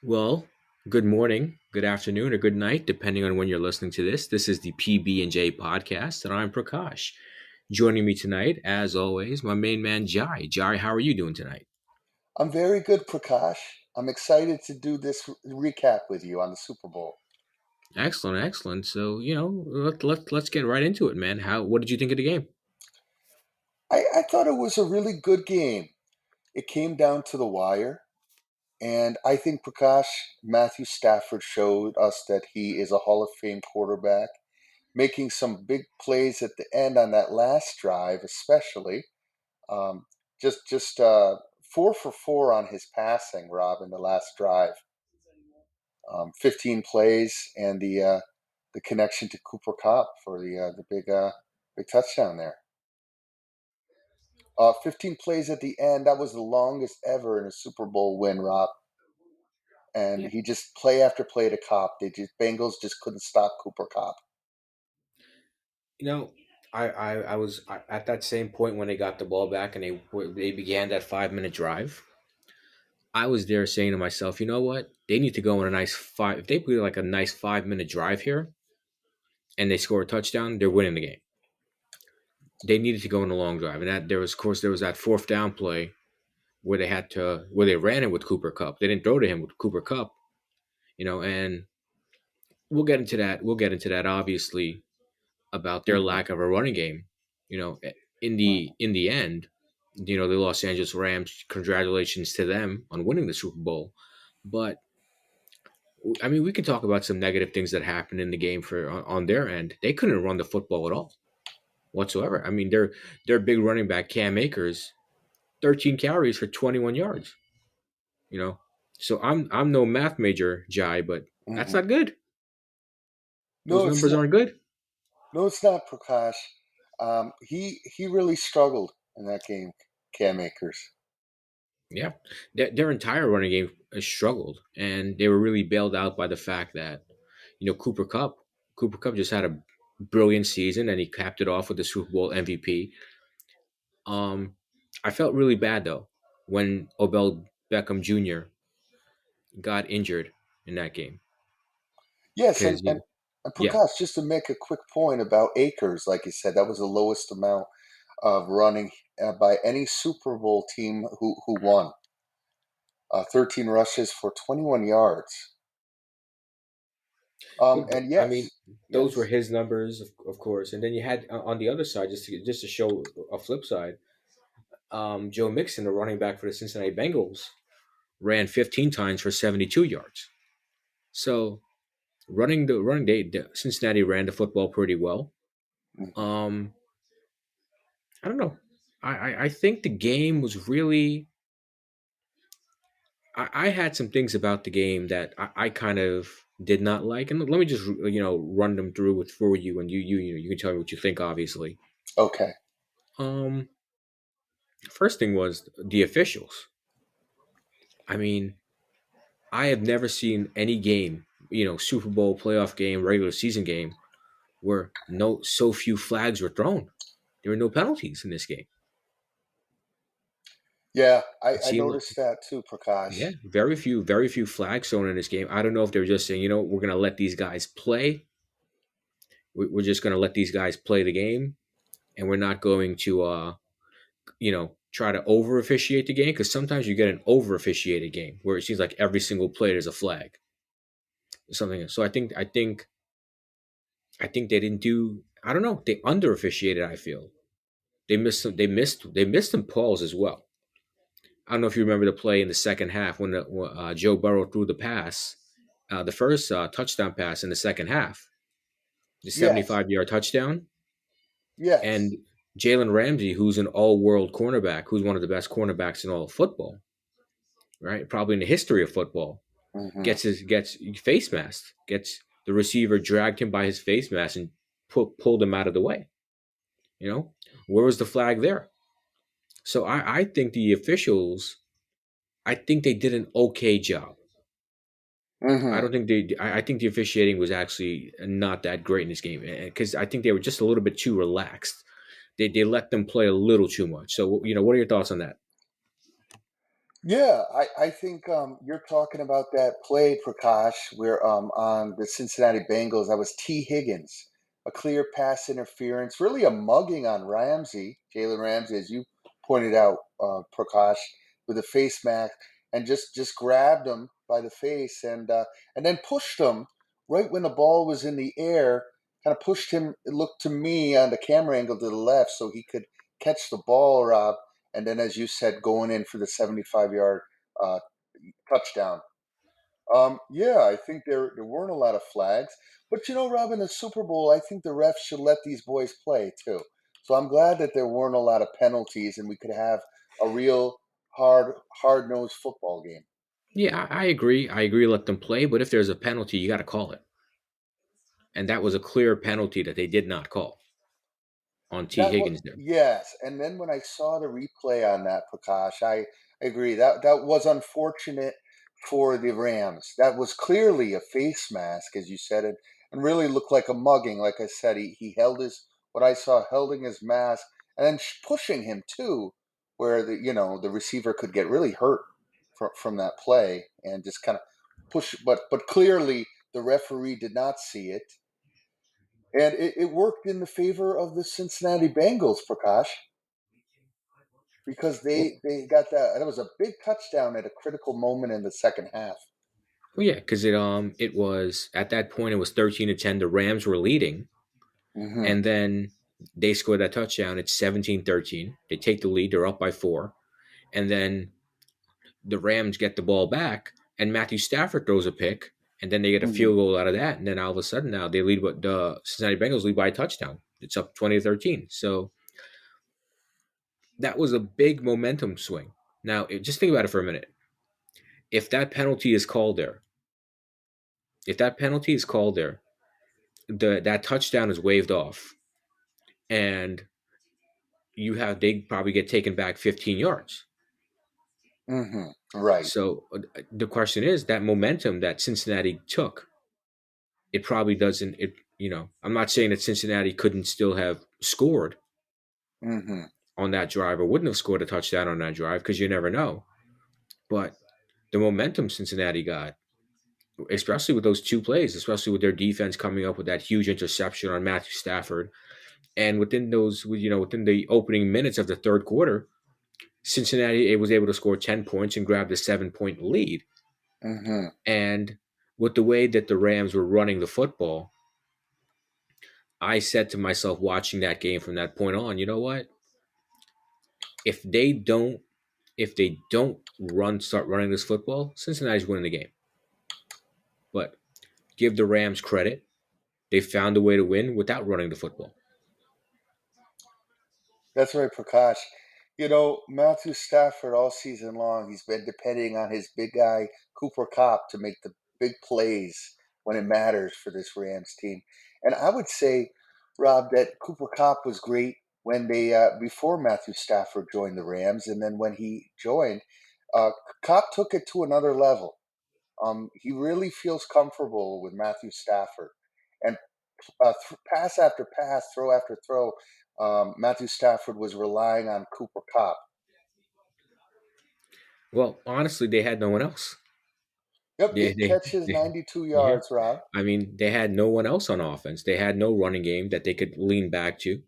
Well, good morning, good afternoon, or good night, depending on when you're listening to this. This is the PB&J podcast, and I'm Prakash. Joining me tonight, as always, my main man Jai. Jai, how are you doing tonight? I'm very good, Prakash. I'm excited to do this recap with you on the Super Bowl. Excellent, excellent. So let's get right into it, man. What did you think of the game? I thought it was a really good game. It came down to the wire, and I think Prakash Matthew Stafford showed us that he is a Hall of Fame quarterback, making some big plays at the end on that last drive, especially. Um, just 4 for 4 on his passing, Rob, in the last drive. 15 plays and the connection to Cooper Cup for the big touchdown there. 15 plays at the end. That was the longest ever in a Super Bowl win, Rob. And Yeah. he just play after play to Cop. Bengals just couldn't stop Cooper Cup. You know, I was at that same point when they got the ball back and they began that 5 minute drive. I was there saying to myself, you know what? They need to go on a nice five. If they put like a nice 5 minute drive here, and they score a touchdown, they're winning the game. They needed to go on a long drive, and that there was, of course, there was that fourth down play where they ran it with Cooper Cup. They didn't throw to him with Cooper Cup, and we'll get into that. We'll get into that obviously about their Mm-hmm. lack of a running game. You know, in the end, the Los Angeles Rams. Congratulations to them on winning the Super Bowl, but I mean, we can talk about some negative things that happened in the game on their end. They couldn't run the football at all whatsoever. I mean, their big running back Cam Akers, 13 carries for 21 yards. You know, so I'm no math major, Jai, but that's Mm-hmm. not good. Those No, it's numbers not. aren't good. No, it's not, Prakash. He really struggled in that game, Cam Akers. Yeah, their entire running game struggled, and they were really bailed out by the fact that Cooper Cup just had a brilliant season, and he capped it off with the Super Bowl MVP. Um, I felt really bad though when Odell Beckham Jr. got injured in that game Yes, because and yeah, Prakash, just to make a quick point about Akers, like you said, that was the lowest amount of running by any Super Bowl team who won. 13 rushes for 21 yards. well, And I mean, those were yes, his numbers, of course. And then you had on the other side, just to show a flip side, Joe Mixon, the running back for the Cincinnati Bengals, ran 15 times for 72 yards. So Cincinnati ran the football pretty well. hmm Um, I don't know. I think the game was really. I had some things about the game that I kind of did not like, and let me just run them through with for you, and you can tell me what you think. Obviously, okay. um, first thing was the officials. I mean, I have never seen any game, Super Bowl playoff game, regular season game, where no so few flags were thrown. There were no penalties in this game. Yeah, It I seemed, noticed that too, Prakash. yeah, very few flags thrown in this game. I don't know if they were just saying, we're going to let these guys play. We're just going to let these guys play the game, and we're not going to, try to over officiate the game because sometimes you get an over officiated game where it seems like every single play there's a flag, something. So I think they didn't do. I don't know. They under officiated. I feel they missed some. They missed some calls as well. I don't know if you remember the play in the second half when Joe Burrow threw the pass, the first touchdown pass in the second half, the Yes, 75-yard touchdown, yes. and Jalen Ramsey, who's an all-world cornerback, who's one of the best cornerbacks in all of football, right? Probably in the history of football, hmm gets face masked, gets the receiver dragged him by his face mask and pulled him out of the way. Where was the flag there? So I think the officials, I think they did an okay job. I hmm don't think they. I think the officiating was actually not that great in this game because I think they were just a little bit too relaxed. They let them play a little too much. So what are your thoughts on that? Yeah, I think you're talking about that play, Prakash, where on the Cincinnati Bengals, that was T. Higgins, a clear pass interference, really a mugging on Ramsey, Jalen Ramsey, as you pointed out, Prakash, with a face mask, and just grabbed him by the face and then pushed him right when the ball was in the air, kind of pushed him. It looked to me on the camera angle to the left, so he could catch the ball, Rob, and then, as you said, going in for the 75-yard uh, touchdown. Yeah, I think there weren't a lot of flags, but Rob, in the Super Bowl, I think the refs should let these boys play too. So I'm glad that there weren't a lot of penalties, and we could have a real hard nosed football game. Yeah, I agree. I agree. Let them play, but if there's a penalty, you got to call it, and that was a clear penalty that they did not call on T. That was Higgins there. yes, and then when I saw the replay on that, Prakash, I agree that was unfortunate for the Rams. That was clearly a face mask, as you said, and really looked like a mugging. Like I said, he held his what I saw holding his mask and then pushing him too, where the receiver could get really hurt from that play and just kind of push. But clearly the referee did not see it, and it worked in the favor of the Cincinnati Bengals, Prakash, because Well, they got that was a big touchdown at a critical moment in the second half. well yeah, because it was at that point it was 13-10. The Rams were leading, Hmm. and then they scored that touchdown. It's 17-13. They take the lead. They're up by four, and then the Rams get the ball back, and Matthew Stafford throws a pick, and then they get a Hmm. field goal out of that, and then all of a sudden now they lead. What the Cincinnati Bengals lead by a touchdown. It's up 20-13. So that was a big momentum swing. Now, just think about it for a minute. If that penalty is called there, if that penalty is called there, that touchdown is waved off, and they probably get taken back 15 yards. Hmm. Right. So the question is that momentum that Cincinnati took, it probably doesn't. I'm not saying that Cincinnati couldn't still have scored Hmm. on that drive or wouldn't have scored a touchdown on that drive because you never know. But the momentum Cincinnati got, especially with those two plays, especially with their defense coming up with that huge interception on Matthew Stafford, and within the opening minutes of the third quarter, Cincinnati was able to score 10 points and grab the 7-point lead. Hmm. And with the way that the Rams were running the football, I said to myself watching that game from that point on, you know what? If they don't start running this football, Cincinnati's winning the game. But give the Rams credit. They found a way to win without running the football. That's right, Prakash. Matthew Stafford all season long, he's been depending on his big guy, Cooper Cup, to make the big plays when it matters for this Rams team. And I would say, Rob, that Cooper Cup was great when before Matthew Stafford joined the Rams. And then when he joined, uh, Cup took it to another level. He really feels comfortable with Matthew Stafford. And pass after pass, throw after throw, Matthew Stafford was relying on Cooper Cup. Well, honestly, they had no one else. Yep, They, eight they, catches, they 92 yeah. yards, Rob. I mean, they had no one else on offense. They had no running game that they could lean back to.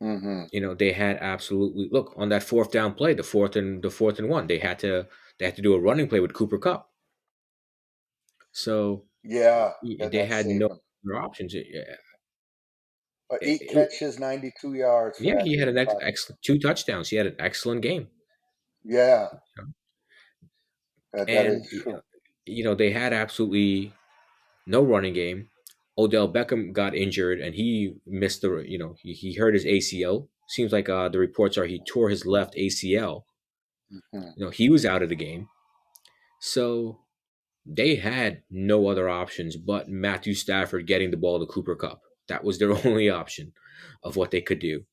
Hmm. They had absolutely look on that fourth down play, the fourth and one. They had to do a running play with Cooper Cup. So Yeah, that, they that had no saved him. other options. Eight It- catches, 92 yards for yeah, that he had game, an Cup. excellent two touchdowns. He had an excellent game, Yeah, that and is true. they had absolutely no running game. Odell Beckham got injured and he missed he hurt his ACL. Seems like the reports are he tore his left ACL. Hmm. He was out of the game. So they had no other options but Matthew Stafford getting the ball to Cooper Cup. That was their only option of what they could do.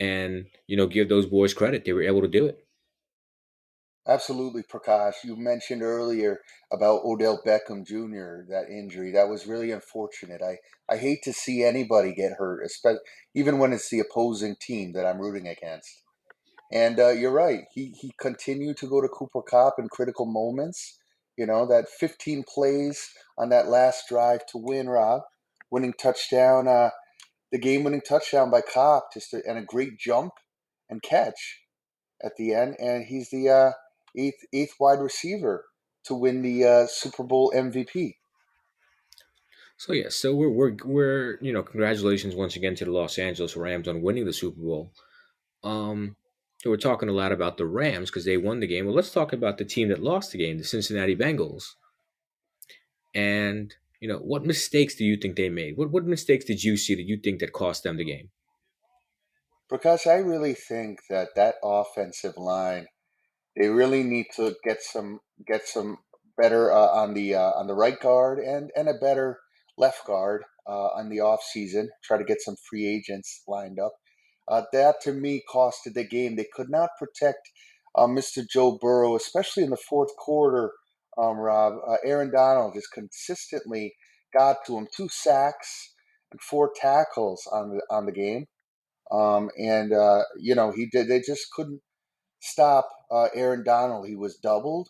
And, give those boys credit. They were able to do it. Absolutely, Prakash. You mentioned earlier about Odell Beckham Jr., that injury. That was really unfortunate. I hate to see anybody get hurt, especially even when it's the opposing team that I'm rooting against. And you're right. He continued to go to Cooper Cup in critical moments. You know, that 15 plays on that last drive to win, Rob, winning touchdown, the game-winning touchdown by Cobb, and a great jump and catch at the end. And he's the eighth wide receiver to win the Super Bowl MVP. So yeah, so we're congratulations once again to the Los Angeles Rams on winning the Super Bowl. So we're talking a lot about the Rams because they won the game. Well, let's talk about the team that lost the game, the Cincinnati Bengals. And what mistakes do you think they made? What mistakes did you see that you think that cost them the game? Because I really think that that offensive line, they really need to get some better on the right guard and a better left guard on the off season. Try to get some free agents lined up. That to me costed the game. They could not protect Mr. Joe Burrow, especially in the fourth quarter. Rob, Aaron Donald just consistently got to him, 2 sacks and 4 tackles on the game. And he did. They just couldn't stop Aaron Donald. He was doubled,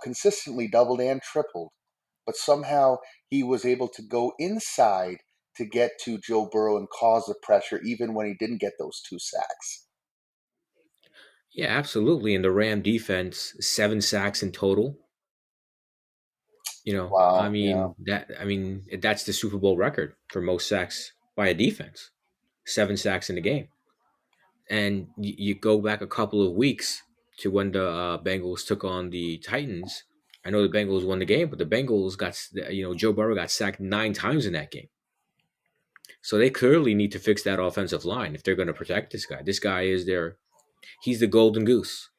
consistently doubled and tripled, but somehow he was able to go inside to get to Joe Burrow and cause the pressure, even when he didn't get those 2 sacks. Yeah, absolutely. In the Ram defense, 7 sacks in total. Wow, yeah. I mean that's the Super Bowl record for most sacks by a defense. 7 sacks in the game. And you go back a couple of weeks to when the Bengals took on the Titans. I know the Bengals won the game, but the Bengals Joe Burrow got sacked 9 times in that game. So they clearly need to fix that offensive line if they're going to protect this guy. This guy is he's the golden goose.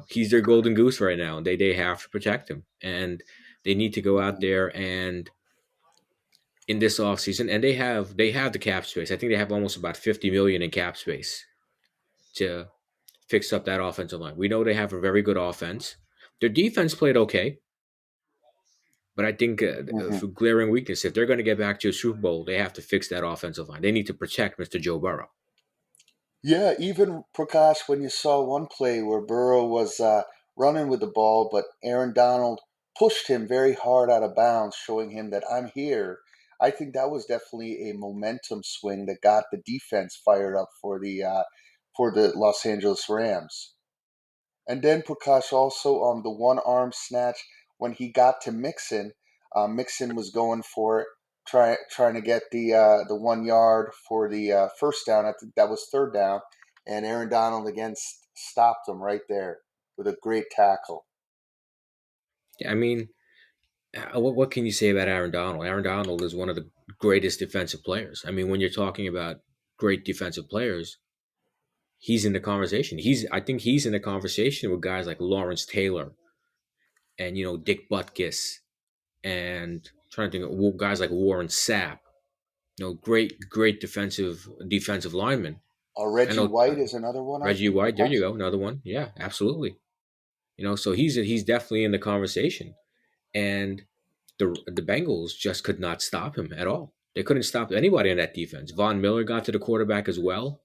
He's their golden goose right now. They have to protect him, and they need to go out Mhm. there and in this offseason, and they have the cap space. I think they have almost about 50 million in cap space to fix up that offensive line. We know they have a very good offense. Their defense played okay, but I think Mhm. for glaring weakness, if they're going to get back to a Super Bowl, they have to fix that offensive line. They need to protect Mr. Joe Burrow. Yeah, even Prakash, when you saw one play where Burrow was running with the ball, but Aaron Donald pushed him very hard out of bounds, showing him that I'm here. I think that was definitely a momentum swing that got the defense fired up for the Los Angeles Rams. And then Prakash also the one arm snatch when he got to Mixon. Mixon was going for it, trying to get the 1 yard for the first down. I think that was third down, and Aaron Donald again stopped him right there with a great tackle. I mean, what can you say about Aaron Donald? Aaron Donald is one of the greatest defensive players. I mean, when you're talking about great defensive players, he's in the conversation. I think he's in the conversation with guys like Lawrence Taylor and Dick Butkus and trying to think of guys like Warren Sapp. Great defensive linemen. I Reggie know White is another one, I Reggie think, White. There Prakash. you go, another one. Yeah, absolutely. So he's definitely in the conversation, and the Bengals just could not stop him at all. They couldn't stop anybody on that defense. Von Miller got to the quarterback as well.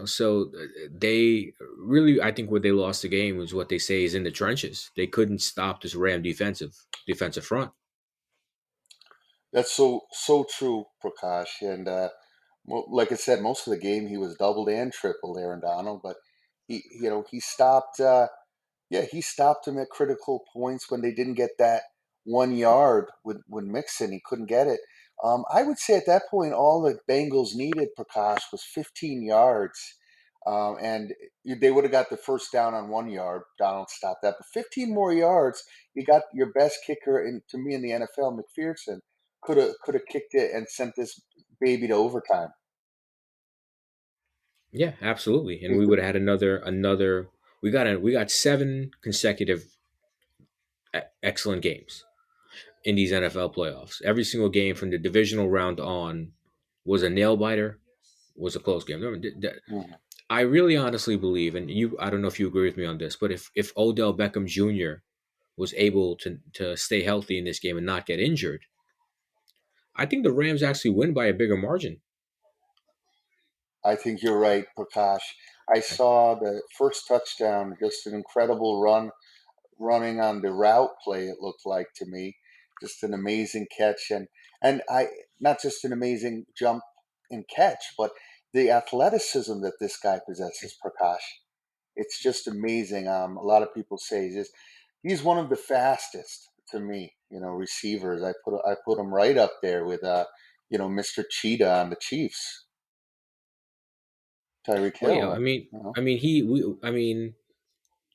So they really, I think, what they lost the game was what they say is in the trenches. They couldn't stop this Ram defensive front. That's so true, Prakash. And like I said, most of the game he was doubled and tripled Aaron Donald, but he stopped. Yeah, he stopped him at critical points when they didn't get that 1 yard with Mixon. He couldn't get it. I would say at that point, all the Bengals needed, Prakash, was 15 yards. And they would have got the first down on 1 yard. Donald stopped that. But 15 more yards, you got your best kicker to me in the NFL, McPherson, could have kicked it and sent this baby to overtime. Yeah, absolutely. And He's we the would have had another. We got 7 consecutive excellent games in these NFL playoffs. Every single game from the divisional round on was a nail biter, was a close game. Mhm. I really honestly believe, and I don't know if you agree with me on this, but if Odell Beckham Jr. was able to stay healthy in this game and not get injured, I think the Rams actually win by a bigger margin. I think you're right, Prakash. I saw the first touchdown, just an incredible run, running on the route play. It looked like to me, just an amazing catch, and I not just an amazing jump and catch, but the athleticism that this guy possesses, Prakash. It's just amazing. A lot of people say he's one of the fastest to me. Receivers. I put him right up there with Mr. Cheetah on the Chiefs, Tyreek Oh yeah, Hill. I mean,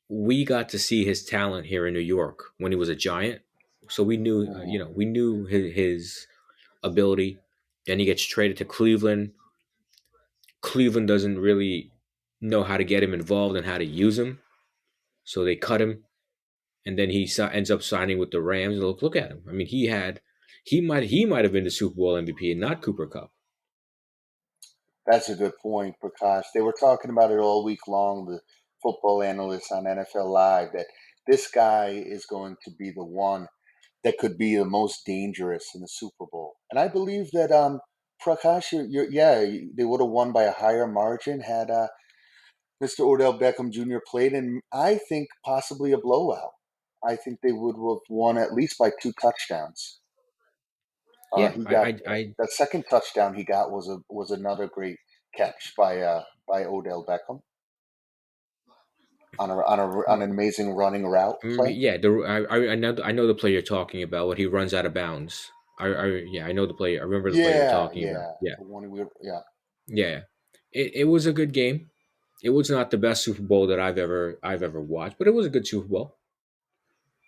we got to see his talent here in New York when he was a Giant, so we knew, Mhm. we knew his ability. Then he gets traded to Cleveland. Cleveland doesn't really know how to get him involved and how to use him, so they cut him, and then ends up signing with the Rams. And look at him. I mean, he might have been the Super Bowl MVP and not Cooper Cup. That's a good point, Prakash. They were talking about it all week long, the football analysts on NFL Live, that this guy is going to be the one that could be the most dangerous in the Super Bowl. And I believe that Prakash, yeah, they would have won by a higher margin had Mr. Odell Beckham Jr. played, and I think possibly a blowout. I think they would have won at least by 2 touchdowns. Yeah, He got I that second touchdown he got was another great catch by Odell Beckham on an amazing running route play. yeah, I know the player you're talking about. When he runs out of bounds. Yeah, I know the player. I remember the player you're Yeah, talking about. yeah, Yeah, the one we yeah. yeah. It was a good game. It was not the best Super Bowl that I've ever watched, but it was a good Super Bowl.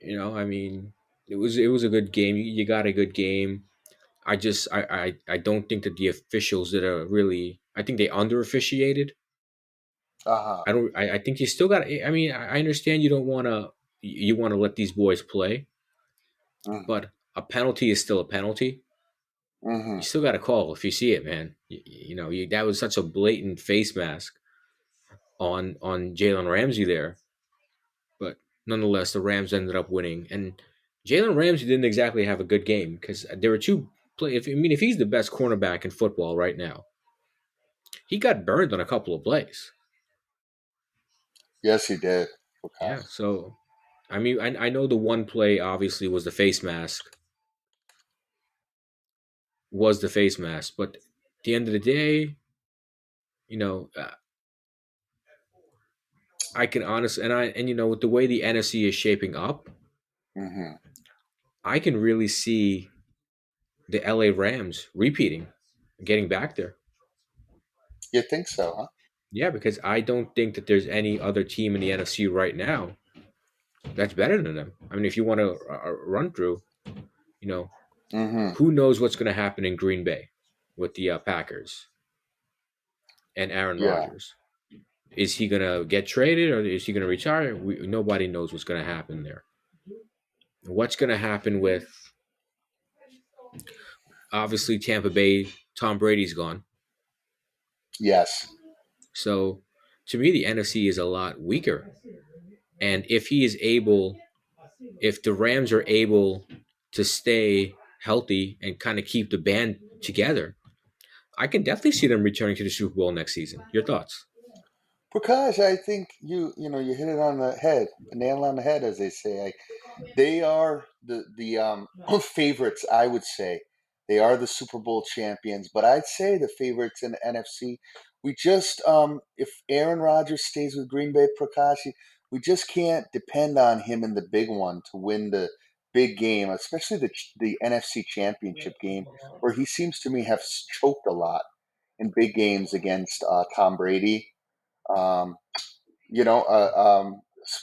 I mean, it was a good game. You got a good game. I don't think that the officials did a really. I think they under officiated. Uh huh. I think you still got. I mean, I understand you don't want to. You want to let these boys play, Hmm. but a penalty is still a penalty. Hmm. You still got to call if you see it, man. That was such a blatant face mask on Jalen Ramsey there, but nonetheless, the Rams ended up winning. And Jalen Ramsey didn't exactly have a good game because there were two play. If he's the best cornerback in football right now, he got burned on a couple of plays. Yes, he did. Yeah, Prakash. so I mean, I know the one play obviously was the face mask, but at the end of the day, you know, I can honestly, with the way the NFC is shaping up, Hmm. I can really see the LA Rams repeating, getting back there. You think so, huh? Yeah, because I don't think that there's any other team in the NFC right now that's better than them. I mean, if you want to run through, you know, Hmm. who knows what's going to happen in Green Bay with the Packers and Aaron Yeah. Rodgers? Is he going to get traded or is he going to retire? Nobody knows what's going to happen there. What's going to happen with obviously Tampa Bay? Tom Brady's gone, Yes. so to me the NFC is a lot weaker. And if the Rams are able to stay healthy and kind of keep the band together, I can definitely see them returning to the Super Bowl next season. Your thoughts? Prakash, I think you hit it on the head, a nail on the head, as they say. They are the favorites, I would say. They are the Super Bowl champions, but I'd say the favorites in the NFC. We just, if Aaron Rodgers stays with Green Bay, Prakash, we just can't depend on him in the big one to win the big game, especially the NFC Championship game, where he seems to me have choked a lot in big games against Tom Brady. Um,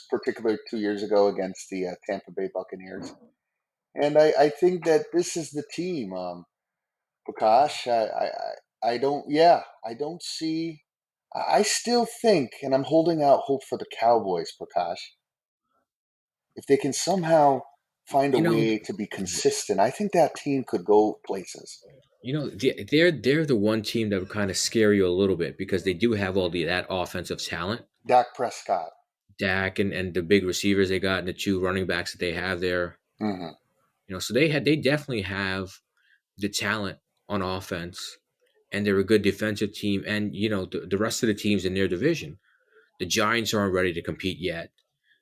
particularly 2 years ago against the Tampa Bay Buccaneers. And I think that this is the team, Prakash. I don't see. I still think, and I'm holding out hope for the Cowboys, Prakash. If they can somehow find a You know, way to be consistent, I think that team could go places. they're the one team that would kind of scare you a little bit because they do have all that offensive talent. Dak Prescott. Dak and the big receivers they got and the two running backs that they have there. Hmm. So they definitely have the talent on offense. and they're a good defensive team. And the rest of the teams in their division, the Giants aren't ready to compete yet.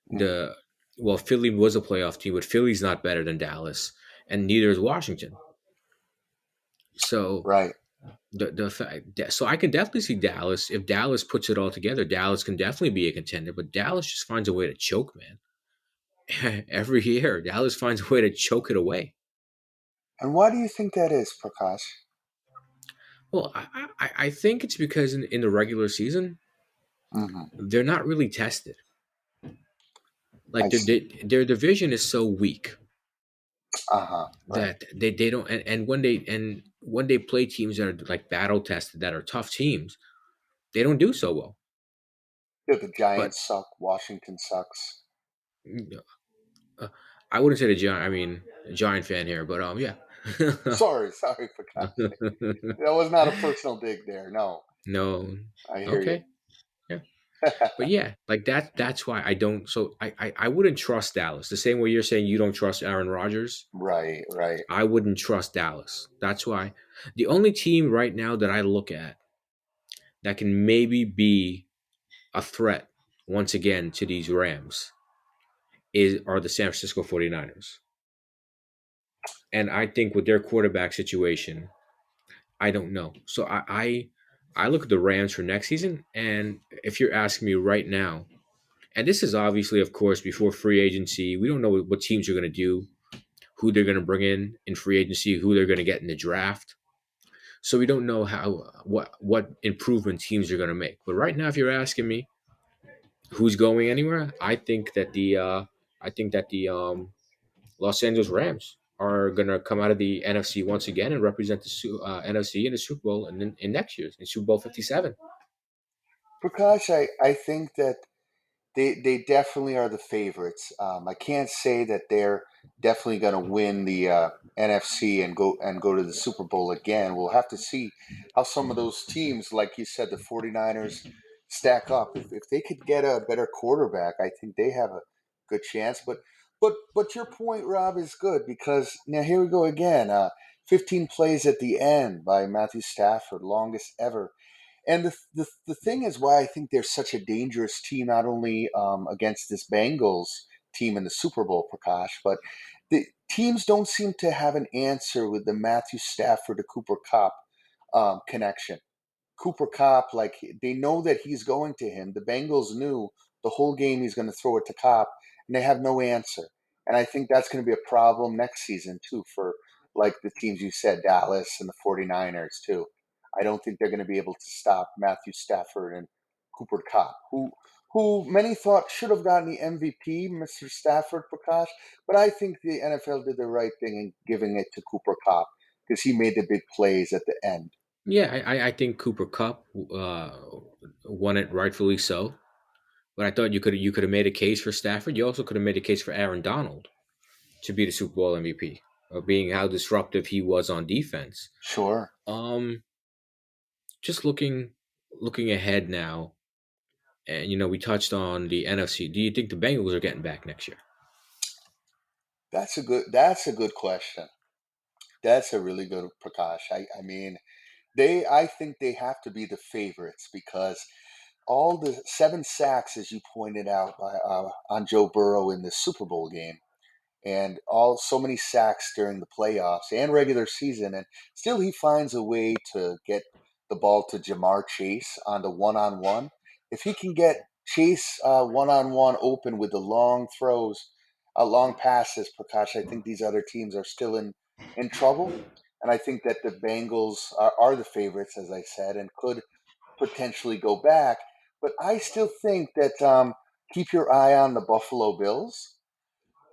Hmm. The Well, Philly was a playoff team, but Philly's not better than Dallas, and neither is Washington. So Right. the fact that, so I can definitely see Dallas, if Dallas puts it all together. Dallas can definitely be a contender, but Dallas just finds a way to choke, man. Every year, Dallas finds a way to choke it away. And why do you think that is, Prakash? Well, I think it's because in the regular season Hmm. they're not really tested. I Like see. their division is so weak Uh huh. Right. that they don't, and when they play teams that are like battle tested, that are tough teams, they don't do so well. Yeah, the But Giants suck. Washington sucks. uh, I wouldn't say the Giant. I mean, a Giant fan here, but yeah. Sorry, sorry, Prakash. That was not a personal dig there. No, No. I hear you. Okay. Yeah. But yeah, like that's why I don't. So I wouldn't trust Dallas the same way you're saying you don't trust Aaron Rodgers. Right, right. I wouldn't trust Dallas. That's why the only team right now that I look at that can maybe be a threat once again to these Rams are the San Francisco 49ers. And I think with their quarterback situation, I don't know. So I look at the Rams for next season, and if you're asking me right now, and this is obviously, of course, before free agency, we don't know what teams are going to do, who they're going to bring in free agency, who they're going to get in the draft. So we don't know what improvement teams are going to make. But right now, if you're asking me who's going anywhere, I think that the Los Angeles Rams are going to come out of the NFC once again and represent the NFC in the Super Bowl in next year's in Super Bowl 57. Prakash, I think that they definitely are the favorites. I can't say that they're definitely going to win the NFC and go to the Super Bowl again. We'll have to see how some of those teams, like you said, the 49ers, stack up. If they could get a better quarterback, I think they have a good chance. But your point, Rob, is good because now here we go again. 15 plays at the end by Matthew Stafford, longest ever. And the thing is why I think they're such a dangerous team, not only against this Bengals team in the Super Bowl, Prakash, but the teams don't seem to have an answer with the Matthew Stafford to Cooper Cup connection. Cooper Cup, like they know that he's going to him. The Bengals knew the whole game he's going to throw it to Cup, and they have no answer. And I think that's going to be a problem next season too for like the teams you said, Dallas and the 49ers too. I don't think they're going to be able to stop Matthew Stafford and Cooper Cup, who many thought should have gotten the MVP, Mr. Stafford Prakash, but I think the NFL did the right thing in giving it to Cooper Cup because he made the big plays at the end. Yeah, I think Cooper Cup won it rightfully so. But I thought you could have made a case for Stafford. You also could have made a case for Aaron Donald to be the Super Bowl MVP, being how disruptive he was on defense. Sure. Um, just looking ahead now, and we touched on the NFC. Do you think the Bengals are getting back next year? That's a good question. That's a really good Prakash. I mean I think they have to be the favorites because all the 7 sacks, as you pointed out, on Joe Burrow in the Super Bowl game, and all so many sacks during the playoffs and regular season, and still he finds a way to get the ball to Jamar Chase on the one-on-one. If he can get Chase one-on-one open with the long throws, long passes, Prakash, I think these other teams are still in trouble. And I think that the Bengals are the favorites, as I said, and could potentially go back. But I still think that keep your eye on the Buffalo Bills.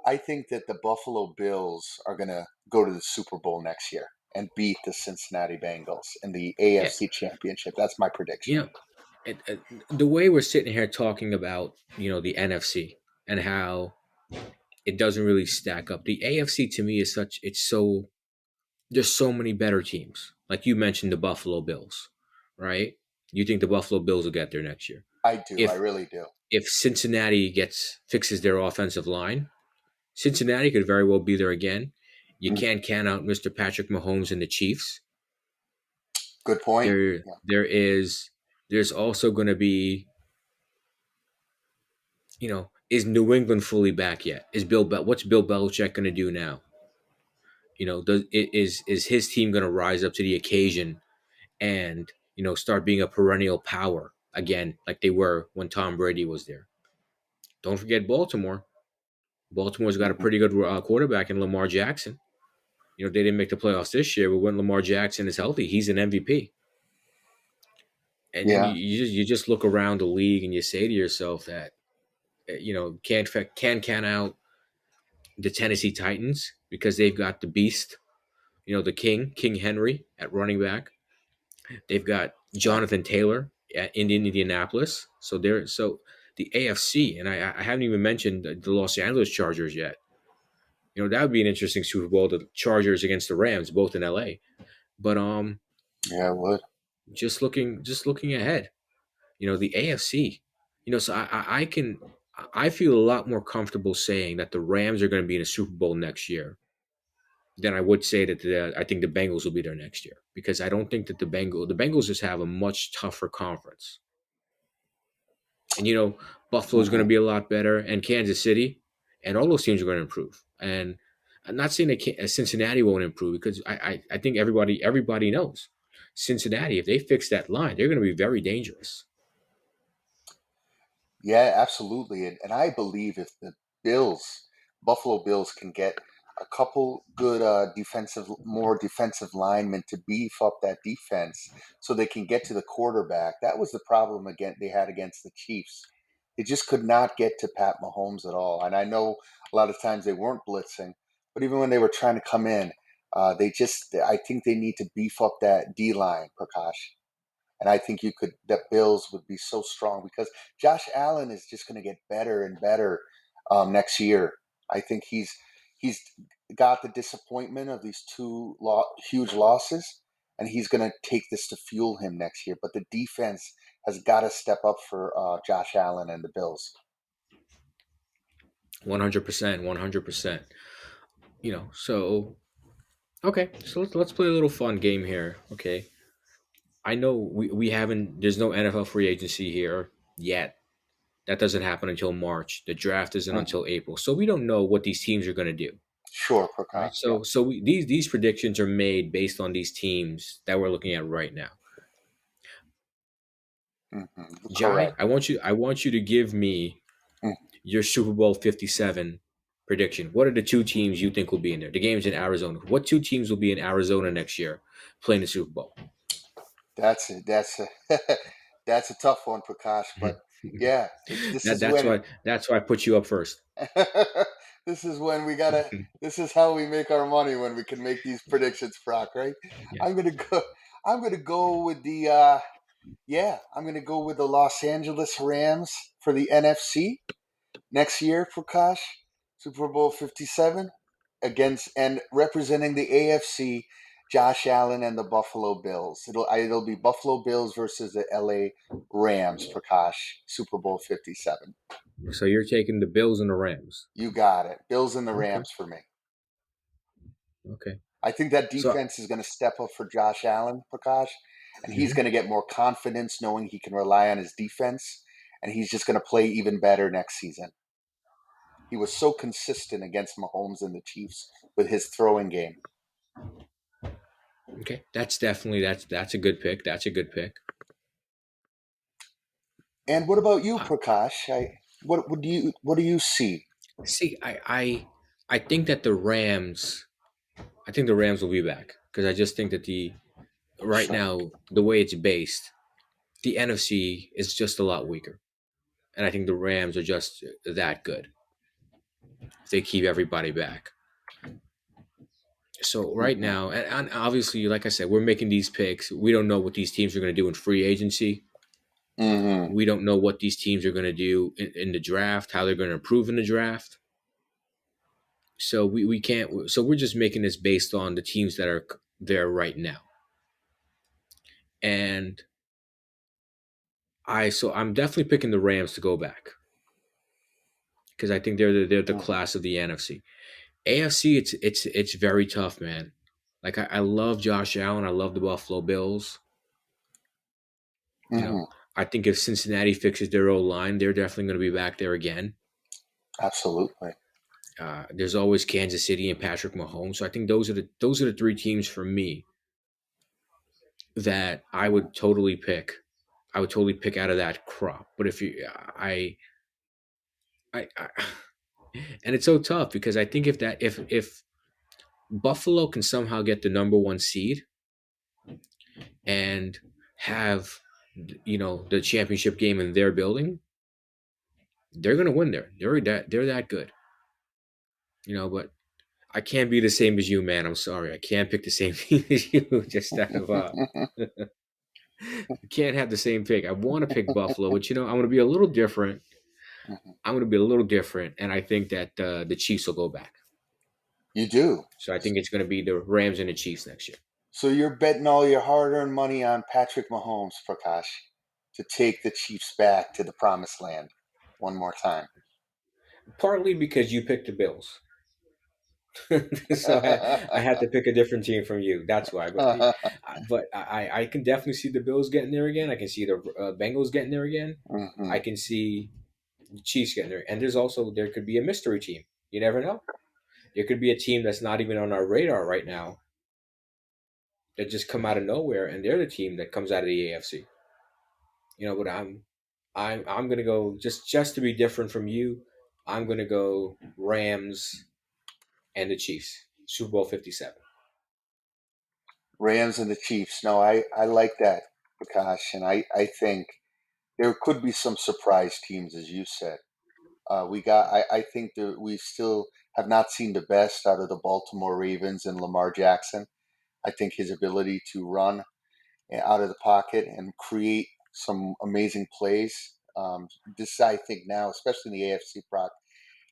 I think that the Buffalo Bills are going to go to the Super Bowl next year and beat the Cincinnati Bengals in the Yeah, AFC Championship. That's my prediction. you know, the way we're sitting here talking about the NFC and how it doesn't really stack up. The AFC to me is such it's so there's so many better teams. Like you mentioned, the Buffalo Bills, right? You think the Buffalo Bills will get there next year? I do. I If really do. if Cincinnati gets fixes their offensive line, Cincinnati could very well be there again. You Mhm. can't count out Mr. Patrick Mahomes and the Chiefs. Good point. Yeah. There's also going to be, is New England fully back yet? What's Bill Belichick going to do now? Is his team going to rise up to the occasion and start being a perennial power again, like they were when Tom Brady was there? Don't forget Baltimore. Baltimore's got a Hmm. pretty good quarterback in Lamar Jackson. They didn't make the playoffs this year, but when Lamar Jackson is healthy, he's an MVP. And then Yeah. you just look around the league and you say to yourself that can't count out the Tennessee Titans because they've got the beast, the King Henry at running back. They've got Yeah. Jonathan Taylor in Indianapolis. So the AFC, and I haven't even mentioned the Los Angeles Chargers yet. That would be an interesting Super Bowl. The Chargers against the Rams, both in LA. But Yeah. It would. just looking ahead, the AFC. So I feel a lot more comfortable saying that the Rams are going to be in a Super Bowl next year than I would say that I think the Bengals will be there next year, because I don't think that the Bengals just have a much tougher conference. And Buffalo is going to Hmm. be a lot better, and Kansas City, and all those teams are going to improve. And I'm not saying that Cincinnati won't improve, because I think everybody knows Cincinnati, if they fix that line, they're going to be very dangerous. Yeah, absolutely. And I believe if the Bills, Buffalo Bills, can get a couple good more defensive linemen to beef up that defense so they can get to the quarterback. That was the problem again they had against the Chiefs. They just could not get to Pat Mahomes at all. And I know a lot of times they weren't blitzing, but even when they were trying to come in, I think they need to beef up that D line, Prakash. And I think the Bills would be so strong because Josh Allen is just going to get better and better next year. I think he's got the disappointment of these huge losses, and he's going to take this to fuel him next year. But the defense has got to step up for Josh Allen and the Bills. 100%, 100%. So okay, so let's play a little fun game here. Okay, I know we haven't. There's no NFL free agency here yet. That doesn't happen until March. The draft isn't Hmm. until April, so we don't know what these teams are going to do. Sure, Right. Prakash. Yeah. So these predictions are made based on these teams that we're looking at right now. Jai, Correct. I want you to give me Mm. your Super Bowl 57 prediction. What are the two teams you think will be in there? The game's in Arizona. What two teams will be in Arizona next year playing the Super Bowl? That's a that's a tough one, Prakash. But yeah, this that is that's when why that's why I put you up first. this is when we gotta. This is how we make our money when we can make these predictions, Brock. Right? Yes. I'm gonna go. I'm gonna go with the. Yeah, I'm gonna go with the Los Angeles Rams for the NFC next year, Prakash. Super Bowl 57 against and representing the AFC. Josh Allen and the Buffalo Bills. It'll be Buffalo Bills versus the LA Rams, Prakash. Super Bowl 57. So you're taking the Bills and the Rams. You got it. Bills and the Okay. Rams for me. Okay. I think that So defense is going to step up for Josh Allen, Prakash, and he's mhm. going to get more confidence knowing he can rely on his defense, and he's just going to play even better next season. He was so consistent against Mahomes and the Chiefs with his throwing game. Okay, that's a good pick. That's a good pick. And what about you, Uh, Prakash? What do you see? See, I think that the Rams. I think the Rams will be back, because I just think that the right Sure. now, the way it's based, the NFC is just a lot weaker, and I think the Rams are just that good if they keep everybody back. So right Hmm. now, and obviously, like I said, we're making these picks. We don't know what these teams are going to do in free agency. Hmm. We don't know what these teams are going to do in the draft, how they're going to improve in the draft. So we can't. So we're just making this based on the teams that are there right now. And I'm definitely picking the Rams to go back, because I think they're the Hmm. class of the NFC. AFC, it's very tough, man. Like I love Josh Allen. I love the Buffalo Bills. You know, Hmm. I think if Cincinnati fixes their O line, they're definitely going to be back there again. Absolutely. There's always Kansas City and Patrick Mahomes. So I think those are the three teams for me that I Mhm. would totally pick. I would totally pick out of that crop. But if you, I and it's so tough because I think if Buffalo can somehow get the number one seed and have the championship game in their building, they're gonna win there. They're that good. But I can't be the same as you, man. I'm sorry. I can't pick the same team as you. Just out of you can't have the same pick. I want to pick Buffalo, but I'm gonna be a little different. I'm gonna be a little different, and I think that the Chiefs will go back. You do. So I think it's gonna be the Rams and the Chiefs next year. So you're betting all your hard-earned money on Patrick Mahomes, Prakash, to take the Chiefs back to the promised land one more time. Partly because you picked the Bills. So I had to pick a different team from you. That's why. But I can definitely see the Bills getting there again. I can see the Bengals getting there again. Hmm. I can see the Chiefs getting there. And there could be a mystery team. You never know. There could be a team that's not even on our radar right now that just come out of nowhere, and they're the team that comes out of the AFC. But I'm gonna go just to be different from you. I'm gonna go Rams and the Chiefs. Super Bowl 57. Rams and the Chiefs. No, I like that, Prakash, and I think there could be some surprise teams, as you said. I think that we still have not seen the best out of the Baltimore Ravens and Lamar Jackson. I think his ability to run out of the pocket and create some amazing plays. This, I think, now, especially in the AFC, Brock,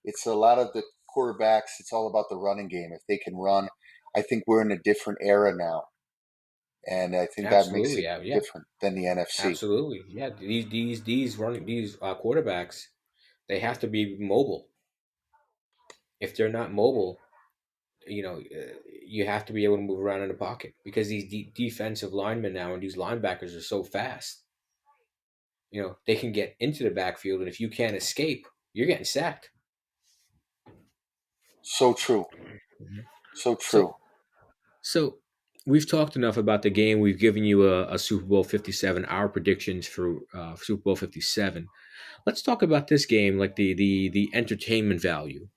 it's a lot of the quarterbacks. It's all about the running game. If they can run, I think we're in a different era now, and I think that makes Absolutely, it yeah, yeah, different than the NFC. absolutely, yeah. These quarterbacks, they have to be mobile. If they're not mobile, you have to be able to move around in the pocket because these defensive linemen now and these linebackers are so fast. They can get into the backfield, and if you can't escape, you're getting sacked. So true. Mhm. So So, true. so we've talked enough about the game. We've given you a Super Bowl 57, our predictions for Super Bowl 57. Let's talk about this game, like the entertainment value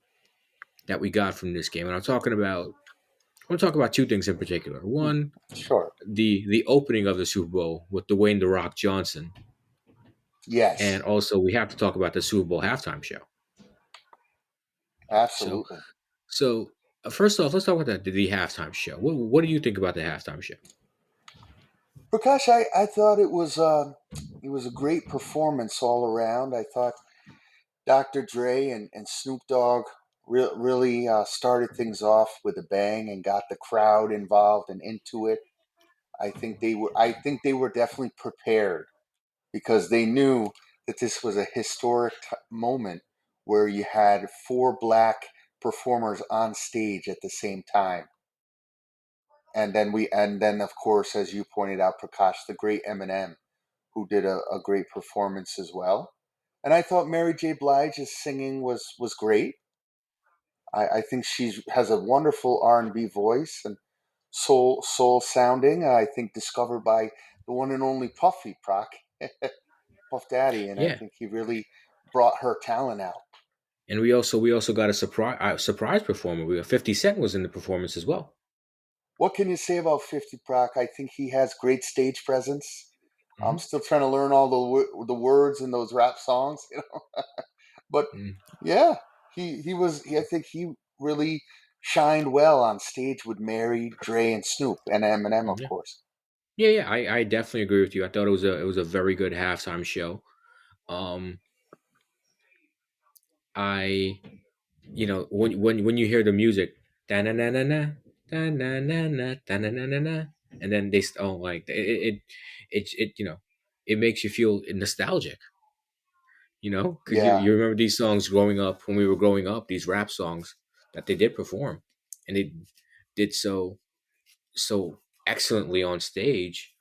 that we got from this game. And I want to talk about two things in particular. Hmm. One, Sure. the opening of the Super Bowl with Dwayne the Rock Johnson, and Yes. also we have to talk about the Super Bowl halftime show. So Absolutely. first off, let's talk about the halftime show. What do you think about the halftime show? Prakash, I thought it was a great performance all around. I thought Dr. Dre and Snoop Dogg really started things off with a bang and got the crowd involved and into it. I think they were definitely prepared because they knew that this was a historic moment where you had four black performers on stage at the same time. And then of course, as you pointed out, Prakash, the great Eminem, who did a great performance as well. And I thought Mary J. Blige's singing was great. I think she has a wonderful R&B voice and soul sounding. I think discovered by the one and only Puffy Proc, Puff Daddy, and I Yeah, think he really brought her talent out. and we also got a surprise performer. 50 Cent was in the performance as well. What can you say about 50 Proc? I think he has great stage presence. I'm Hmm. still trying to learn all the words in those rap songs, but yeah, I think he really shined well on stage with Mary, Dre, and Snoop, and Eminem, of Yeah, course. yeah, yeah. I definitely agree with you. I thought it was a very good halftime show. Um, I when you hear the music, da na na na na, da na na na, da na na na na, and then like it makes you feel nostalgic. Because Yeah. you remember these songs growing up when we were growing up, these rap songs that they did perform, and they did so excellently on stage.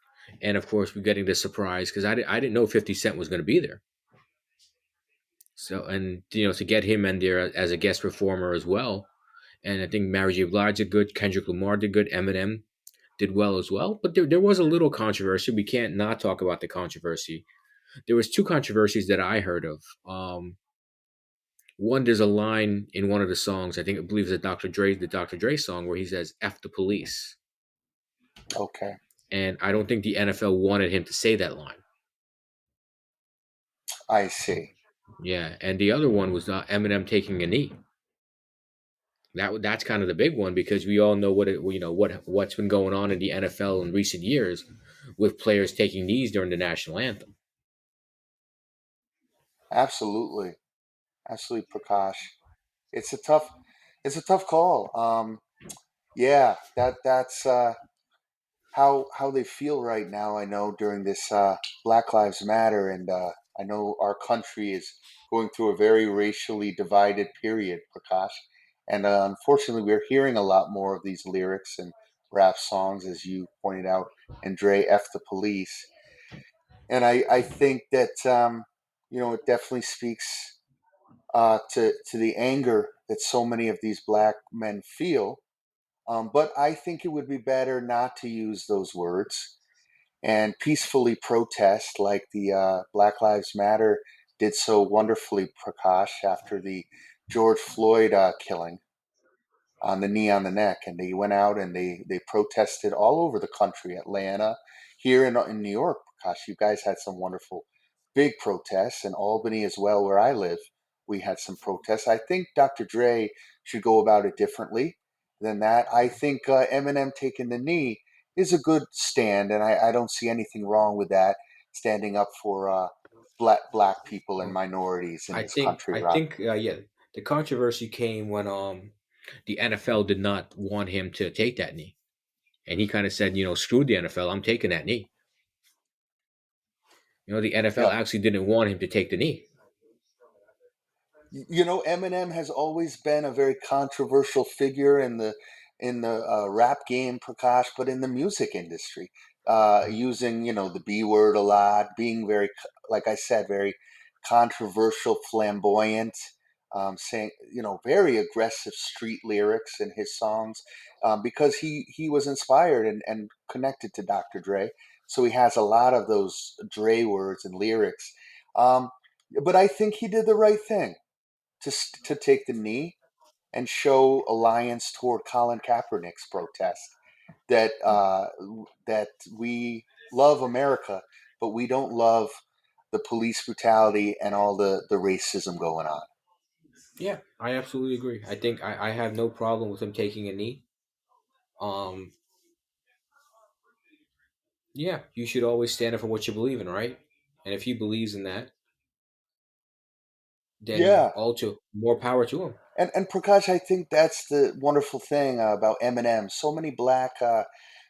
and of course we're getting the surprise because I didn't know 50 Cent was going to be there. So, and to get him in there as a guest performer as well, and I think Mary J. Blige did good, Kendrick Lamar did good, Eminem did well as well. But there was a little controversy. We can't not talk about the controversy. There was two controversies that I heard of. One, there's a line in one of the songs. I believe it's the Dr. Dre song, where he says "F the police," Okay, and I don't think the NFL wanted him to say that line. I see. Yeah, and the other one was Eminem taking a knee. That's kind of the big one because we all know what's been going on in the NFL in recent years with players taking knees during the national anthem. Absolutely, absolutely, Prakash. It's a tough, it's a tough call. Yeah, that's how they feel right now. I know during this Black Lives Matter, and I know our country is going through a very racially divided period, Prakash. And unfortunately, we're hearing a lot more of these lyrics and rap songs, as you pointed out, and Dre F the Police. And I think that it definitely speaks to the anger that so many of these black men feel. But I think it would be better not to use those words and peacefully protest like the Black Lives Matter did so wonderfully, Prakash, after the George Floyd killing on the knee on the neck. And they went out and they protested all over the country, Atlanta, here in New York. Gosh, you guys had some wonderful big protests, in Albany as well, where I live. We had some protests. I think Dr. Dre should go about it differently than that. I think Eminem taking the knee is a good stand, and I don't see anything wrong with that, standing up for black people and Um, minorities in I this think country, I Rob. think yeah, the controversy came when the NFL did not want him to take that knee, and he kind of said, screw the NFL, I'm taking that knee. The NFL Yeah. actually didn't want him to take the knee. Eminem has always been a very controversial figure in the rap game, Prakash, but in the music industry, using the B word a lot, being very, like I said, very controversial, flamboyant, saying very aggressive street lyrics in his songs, because he was inspired and connected to Dr. Dre, so he has a lot of those Dre words and lyrics. Um, but I think he did the right thing to take the knee and show alliance toward Colin Kaepernick's protest that that we love America, but we don't love the police brutality and all the racism going on. Yeah, I absolutely agree. I think I have no problem with him taking a knee. Um, yeah, you should always stand up for what you believe in, right? And if he believes in that, then Yeah, all to more power to him. and Prakash, I think that's the wonderful thing about Eminem. So many black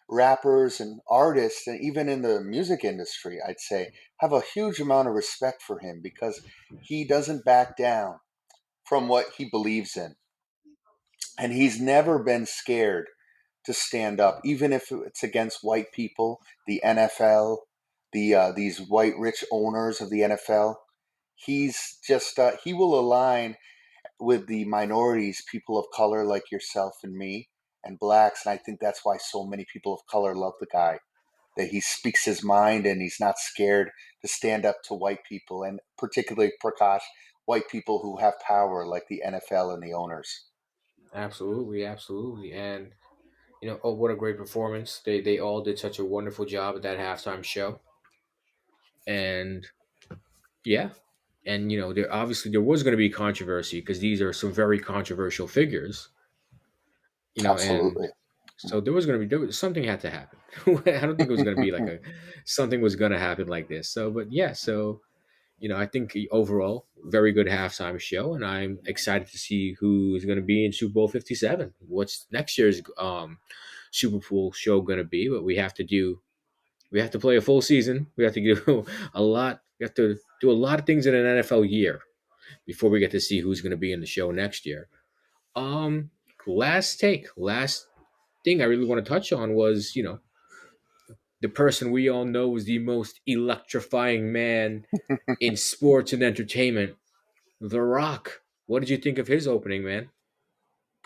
rappers and artists, and even in the music industry, I'd say, have a huge amount of respect for him because he doesn't back down from what he believes in. And he's never been scared to stand up, even if it's against white people, the NFL, these white rich owners of the NFL. He's just he will align with the minorities, people of color like yourself and me, and blacks. And I think that's why so many people of color love the guy. That he speaks his mind and he's not scared to stand up to white people, and particularly Prakash, white people who have power like the NFL and the owners. Absolutely, absolutely, and oh, what a great performance! They all did such a wonderful job at that halftime show, and yeah, and there was going to be controversy because these are some very controversial figures, and Absolutely. so something had to happen. I don't think it was going to be like a something was going to happen like this. So, but yeah, so I think overall very good halftime show, and I'm excited to see who's going to be in Super Bowl 57. What's next year's Super Bowl show going to be? But we have to play a full season. We have to do a lot. We have to do a lot of things in an NFL year before we get to see who's going to be in the show next year. Um, last thing I really want to touch on was the person we all know is the most electrifying man in sports and entertainment, The Rock. What did you think of his opening, man?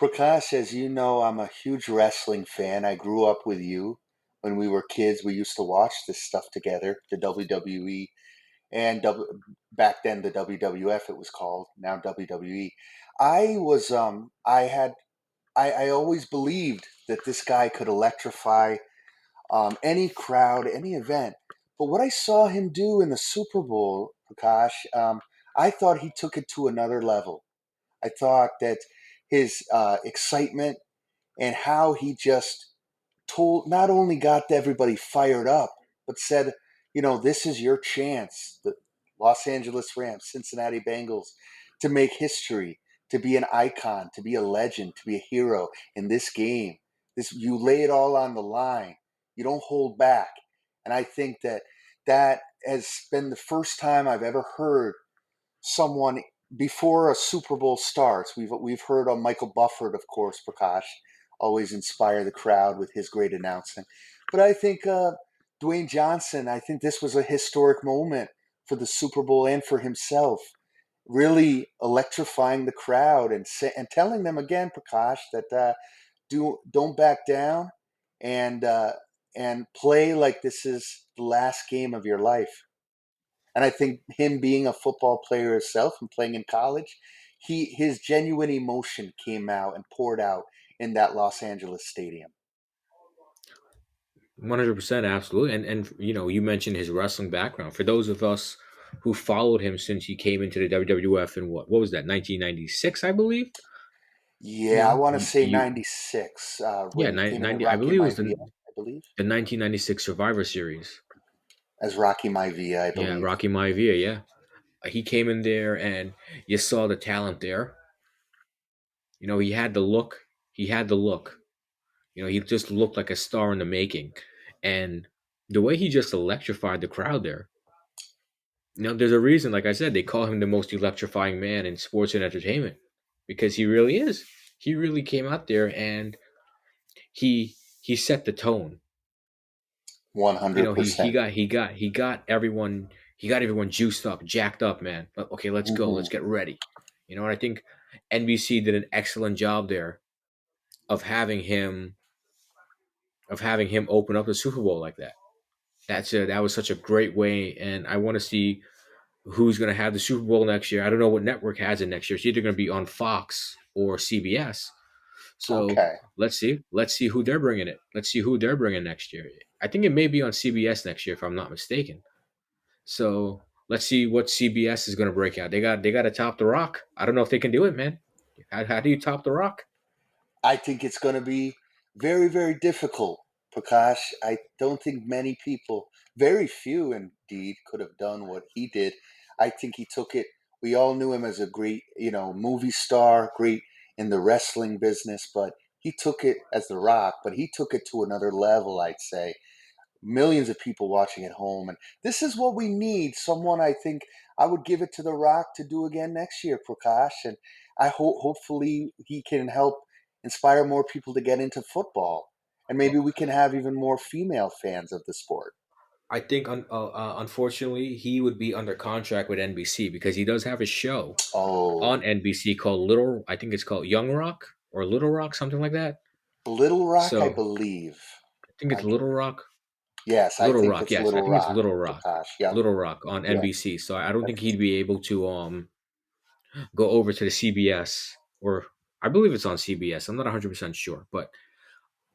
Prakash, as you know, I'm a huge wrestling fan. I grew up with you. When we were kids, we used to watch this stuff together, the WWE and back then the WWF it was called, now WWE. I always believed that this guy could electrify any crowd, any event. But what I saw him do in the Super Bowl, Prakash, I thought he took it to another level. I thought that his excitement and how he just told, not only got everybody fired up, but said, this is your chance, the Los Angeles Rams, Cincinnati Bengals, to make history, to be an icon, to be a legend, to be a hero in this game. This, you lay it all on the line. You don't hold back. And I think that that has been the first time I've ever heard someone before a Super Bowl starts. We've heard on Michael Buffett, of course, Prakash, always inspire the crowd with his great announcing. But I think Dwayne Johnson. I think this was a historic moment for the Super Bowl and for himself, really electrifying the crowd and telling them again, Prakash, that don't back down and play like this is the last game of your life. And I think him being a football player himself and playing in college, his genuine emotion came out and poured out in that Los Angeles stadium. 100%, absolutely. And you mentioned his wrestling background. For those of us who followed him since he came into the WWF in what was that, 1996, I believe. You Yeah, I know, want to say you '96 yeah, when he came in at 90. I Rocky believe it was Maivia, I believe, the 1996 Survivor Series. as Rocky Maivia, I Yeah, believe. Rocky Maivia. Yeah, he came in there, and you saw the talent there. He had the look. He had the look. He just looked like a star in the making, and the way he just electrified the crowd there. There's a reason, like I said, they call him the most electrifying man in sports and entertainment because he really is. He really came out there and he set the tone. One hundred He percent. got everyone juiced up, jacked up, man. But okay, let's go. Mm-hmm. Let's get ready. And I think NBC did an excellent job there of having him open up the Super Bowl like that. That was such a great way, and I want to see who's going to have the Super Bowl next year. I don't know what network has it next year. It's either going to be on Fox or CBS. So Okay. let's see. Let's see who they're bringing it. Let's see who they're bringing next year. I think it may be on CBS next year, if I'm not mistaken. So let's see what CBS is going to break out. They got to top the Rock. I don't know if they can do it, man. How do you top the Rock? I think it's going to be very, very difficult, Prakash. I don't think many people, very few indeed, could have done what he did. I think he took it. We all knew him as a great, movie star, great in the wrestling business, but he took it as The Rock, but he took it to another level, I'd say, millions of people watching at home. And this is what we need. Someone, I think I would give it to The Rock to do again next year, Prakash. And I hope hopefully he can help inspire more people to get into football. And maybe Well, we can have even more female fans of the sport. I think unfortunately he would be under contract with NBC because he does have a show Oh, on NBC called Little. I think it's called Young Rock or Little Rock, something like that. Little Rock, I So believe. I think it's I can, Little Rock. yes, I Little think Rock, it's yes, I Little think it's Rock, Little Rock. Prakash. Young, Little Rock on correct. NBC. So I don't think That's, he'd be able to go over to the CBS, or I believe it's on CBS. I'm not 100% sure, but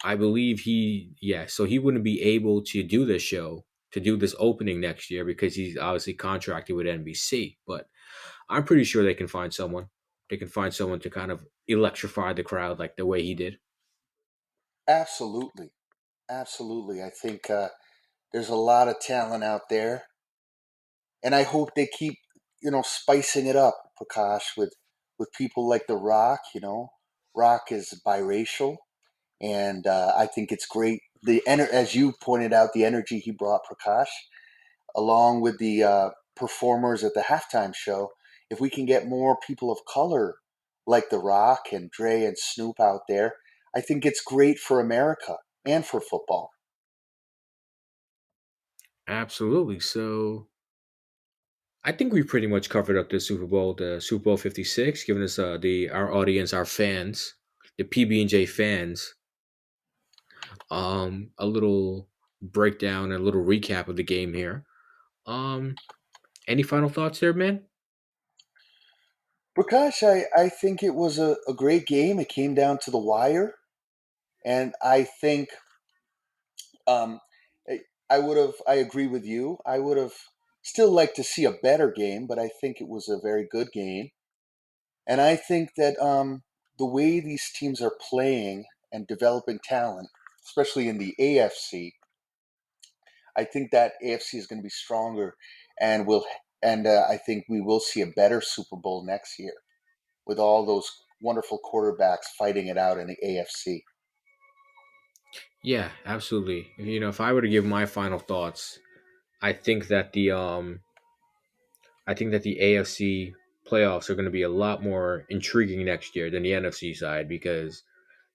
I believe yeah, so he wouldn't be able to do this show, to do this opening next year because he's obviously contracted with NBC. But I'm pretty sure they can find someone. They can find someone to kind of electrify the crowd like the way he did. absolutely. Absolutely. I think there's a lot of talent out there, and I hope they keep spicing it up, Prakash, with people like The Rock. Rock is biracial, and I think it's great. As you pointed out, the energy he brought, Prakash, along with the performers at the halftime show. If we can get more people of color like The Rock and Dre and Snoop out there, I think it's great for America and for football. Absolutely. So I think we pretty much covered up the Super Bowl 56, giving us the our audience, our fans, the PB and J fans, a little breakdown, a little recap of the game here. Um, any final thoughts there, man? Prakash, I think it was a great game. It came down to the wire, and I think um, I agree with you. I would have still liked to see a better game, but I think it was a very good game. And I think that the way these teams are playing and developing talent, especially in the AFC, I think that AFC is going to be stronger, and will and I think we will see a better Super Bowl next year with all those wonderful quarterbacks fighting it out in the AFC. Yeah, absolutely. If I were to give my final thoughts, I think that the AFC playoffs are going to be a lot more intriguing next year than the NFC side because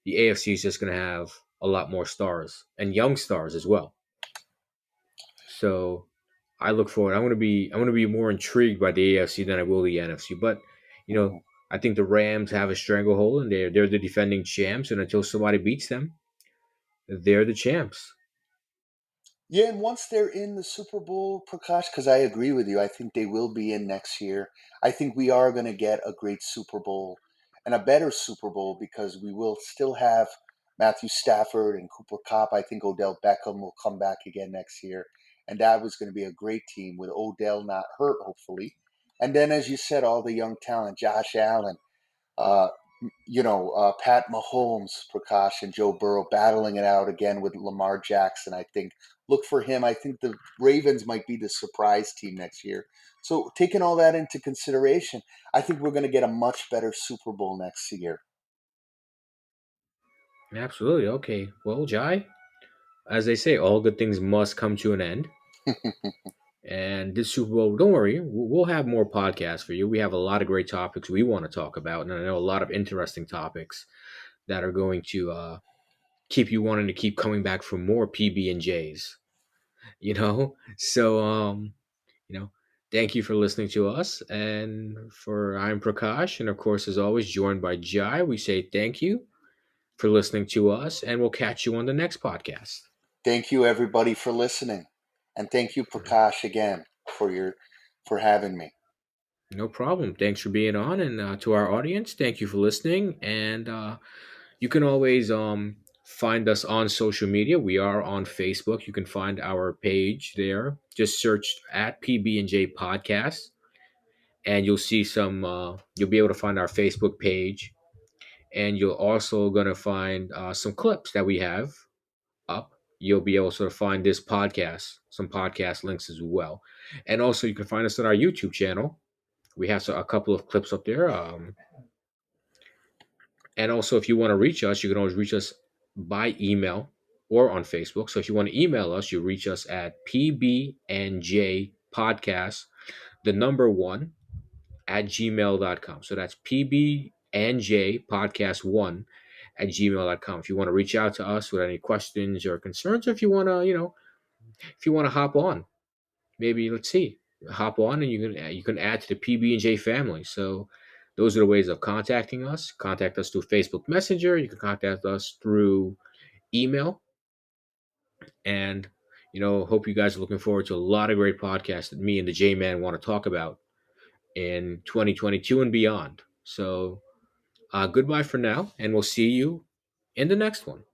the AFC is just going to have a lot more stars and young stars as well. So I look forward. I'm going to be more intrigued by the AFC than I will the NFC. But you know, Mhm. I think the Rams have a stranglehold and they're the defending champs. And until somebody beats them, they're the champs. Yeah, and once they're in the Super Bowl, Prakash, because I agree with you, I think they will be in next year. I think we are going to get a great Super Bowl and a better Super Bowl because we will still have Matthew Stafford and Cooper Cup. I think Odell Beckham will come back again next year. And that was going to be a great team with Odell not hurt, hopefully. And then, as you said, all the young talent, Josh Allen, uh, Pat Mahomes, Prakash, and Joe Burrow battling it out again with Lamar Jackson. I think look for him. I think the Ravens might be the surprise team next year. So taking all that into consideration, I think we're going to get a much better Super Bowl next year. Absolutely. Okay. Well, Jai, as they say, all good things must come to an end. And this Super Bowl, don't worry, we'll have more podcasts for you. We have a lot of great topics we want to talk about, and I know a lot of interesting topics that are going to keep you wanting to keep coming back for more PB and J's. So you know, thank you for listening to us, and for I'm Prakash, and of course, as always, joined by Jai. We say thank you for listening to us, and we'll catch you on the next podcast. Thank you, everybody, for listening, and thank you, Prakash, again for having me. No problem. Thanks for being on, and to our audience, thank you for listening. And you can always find us on social media. We are on Facebook. You can find our page there. Just search at PB and J Podcast, and you'll see some. You'll be able to find our Facebook page, and you'll also gonna find some clips that we have up. You'll be able to find this podcast, some podcast links as well, and also you can find us on our YouTube channel. We have a couple of clips up there. And also, if you want to reach us, you can always reach us by email or on Facebook. So if you want to email us, you reach us at pbnj podcast, the number one, at gmail.com. So that's pbnj podcast one at gmail.com. If you want to reach out to us with any questions or concerns, or if you want to, if you want to hop on, maybe let's see, hop on and you can add to the PB and J family. So those are the ways of contacting us. Contact us through Facebook Messenger. You can contact us through email, and hope you guys are looking forward to a lot of great podcasts that me and the J Man want to talk about in 2022 and beyond. So goodbye for now, and we'll see you in the next one.